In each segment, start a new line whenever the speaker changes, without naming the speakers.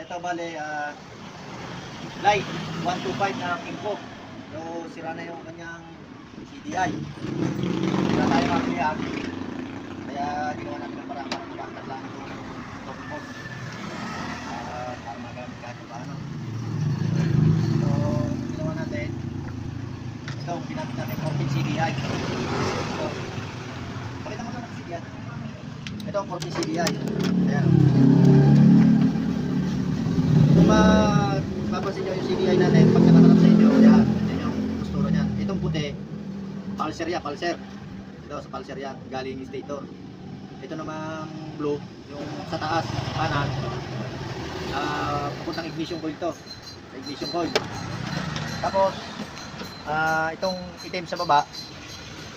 ito bale, light 125 na Kimco. So, sira na yung kanyang CDI. Sira tayo makakilihan. Kaya ginawa natin ng parang mabangkat lang yung top box. Para magamit kahit paano. So, ginawa natin. Ito, pinapit natin 14 CDI. So, pakita mo naman CDI. Ito ang 14 CDI. Ayan. Kung mapapansin nyo yung CDI natin, pag nakatanap sa inyo, yan. Yan yung gusturo niyan. Itong puti, pulser yan, pulser. Ito sa pulser yan, galing stator. Ito namang blue, yung sa taas, kanan, pupuntang ignition coil to. Ignition coil. Tapos, itong itim sa baba,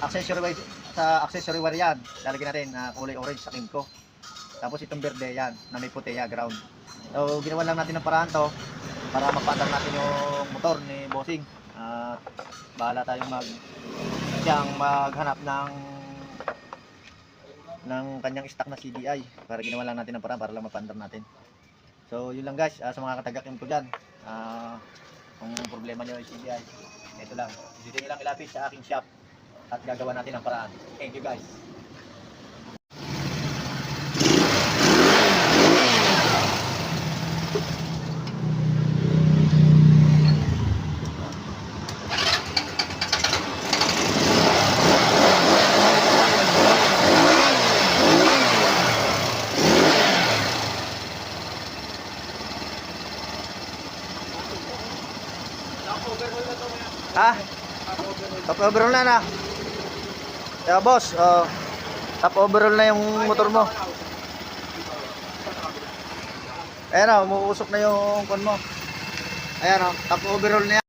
accessory wire yan. Lalagyan natin kulay orange sa Kimco. Tapos itong berde yan, na may puti yan, ground. So, ginawa lang natin ng paraan to para mapandar natin yung motor ni Bossing. Bahala tayong maghanap ng kanyang stock na CDI. Para ginawa lang natin ng paraan para lang mapandar natin. So, yun lang guys, sa mga kataga-kim ko dyan. Kung problema nyo yung CDI, ito lang. Dito nyo lang ilapit sa aking shop at gagawa natin ang paraan. Thank you guys. Ha? Top overall na. Kaya boss, top overall na yung motor mo. Ayan o, umuusok na yung kon mo. Ayan o, top overall na yan.